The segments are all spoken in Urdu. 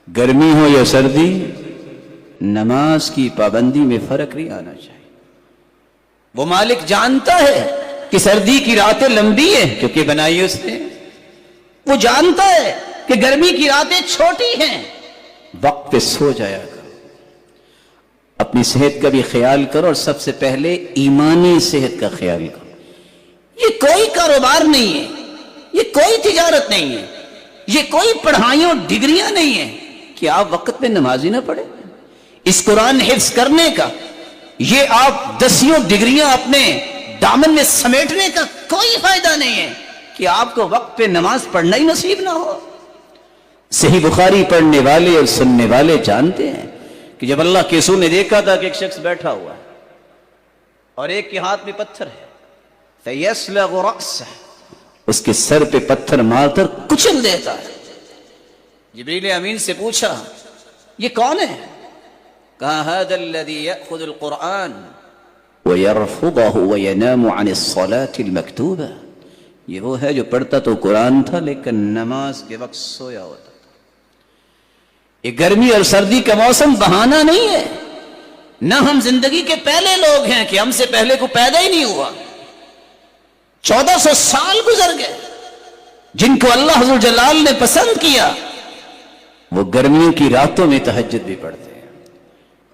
گرمی ہو یا سردی نماز کی پابندی میں فرق نہیں آنا چاہیے. وہ مالک جانتا ہے کہ سردی کی راتیں لمبی ہیں کیونکہ بنائی اس نے. وہ جانتا ہے کہ گرمی کی راتیں چھوٹی ہیں. وقت پہ سو جایا کرو, اپنی صحت کا بھی خیال کرو اور سب سے پہلے ایمانی صحت کا خیال کرو. یہ کوئی کاروبار نہیں ہے, یہ کوئی تجارت نہیں ہے, یہ کوئی پڑھائیوں ڈگریاں نہیں ہیں کہ آپ وقت میں نماز ہی نہ پڑھیں. اس قرآن حفظ کرنے کا, یہ آپ 10 ڈگریاں اپنے دامن میں سمیٹنے کا کوئی فائدہ نہیں ہے کہ آپ کو وقت پہ نماز پڑھنا ہی نصیب نہ ہو. صحیح بخاری پڑھنے والے اور سننے والے جانتے ہیں کہ جب اللہ کے رسول نے دیکھا تھا کہ ایک شخص بیٹھا ہوا ہے اور ایک کے ہاتھ میں پتھر ہے, فَيَسْلَغُ رَأْسَهُ, اس کے سر پہ پتھر مار کر کچل دیتا ہے. جبریل امین سے پوچھا یہ کون ہے؟ کہا هَذَا الَّذِي يَأْخُذُ الْقُرْآنَ وَيَرْفُضَهُ وَيَنَامُ عَنِ الصَّلَاةِ الْمَكْتُوبَةِ. یہ وہ ہے جو پڑھتا تو قرآن تھا لیکن نماز کے وقت سویا ہوتا تھا. یہ گرمی اور سردی کا موسم بہانہ نہیں ہے. نہ ہم زندگی کے پہلے لوگ ہیں کہ ہم سے پہلے کو پیدا ہی نہیں ہوا. 1400 سال گزر گئے. جن کو اللہ حضور جلال نے پسند کیا وہ گرمیوں کی راتوں میں تہجد بھی پڑھتے ہیں.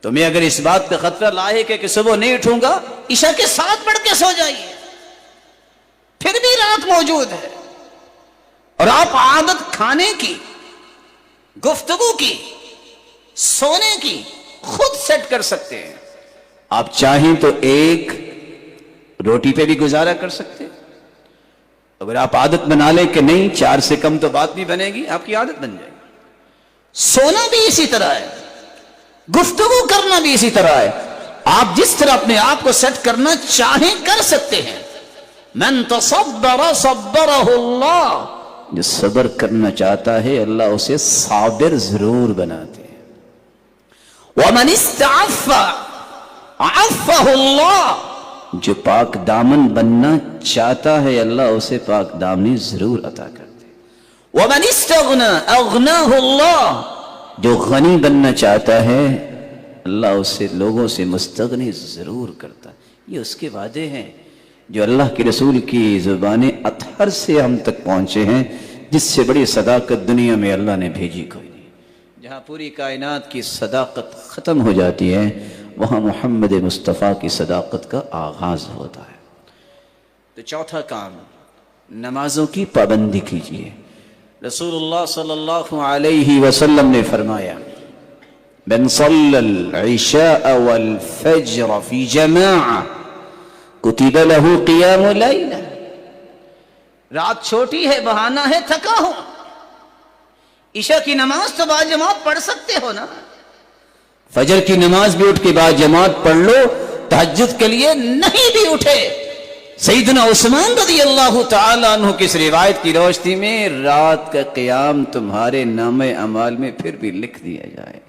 تمہیں اگر اس بات کا خطرہ لاحق ہے کہ صبح نہیں اٹھوں گا, عشاء کے ساتھ پڑھ کے سو جائیے, پھر بھی رات موجود ہے. اور آپ عادت کھانے کی, گفتگو کی, سونے کی خود سیٹ کر سکتے ہیں. آپ چاہیں تو ایک روٹی پہ بھی گزارا کر سکتے ہیں. اگر آپ عادت بنا لیں کہ نہیں 4 سے کم تو بات نہیں بنے گی, آپ کی عادت بن جائے گی. سونا بھی اسی طرح ہے, گفتگو کرنا بھی اسی طرح ہے. آپ جس طرح اپنے آپ کو سیٹ کرنا چاہیں کر سکتے ہیں. من تصبر صبرہ اللہ, جو صبر کرنا چاہتا ہے اللہ اسے صابر ضرور بناتے ہیں. ومن استعف عفہ اللہ, جو پاک دامن بننا چاہتا ہے اللہ اسے پاک دامنی ضرور عطا کرتے ہیں. ومن استغنى اغناہ اللہ, جو غنی بننا چاہتا ہے اللہ اسے لوگوں سے مستغنی ضرور کرتا. یہ اس کے وعدے ہیں جو اللہ کے رسول کی زبان اطہر سے ہم تک پہنچے ہیں, جس سے بڑی صداقت دنیا میں اللہ نے بھیجی کوئی نہیں. جہاں پوری کائنات کی صداقت ختم ہو جاتی ہے وہاں محمد مصطفیٰ کی صداقت کا آغاز ہوتا ہے. تو چوتھا کام, نمازوں کی پابندی کیجیے. رسول اللہ صلی اللہ علیہ وسلم نے فرمایا من صلی العشاء والفجر فی جماعہ کتب له قیام لیلہ. رات چھوٹی ہے, بہانہ ہے, تھکا ہو, عشاء کی نماز تو با جماعت پڑھ سکتے ہو نا. فجر کی نماز بھی اٹھ کے با جماعت پڑھ لو. تہجد کے لیے نہیں بھی اٹھے, سیدنا عثمان رضی اللہ تعالیٰ عنہ کی اس روایت کی روشنی میں رات کا قیام تمہارے نامہ اعمال میں پھر بھی لکھ دیا جائے.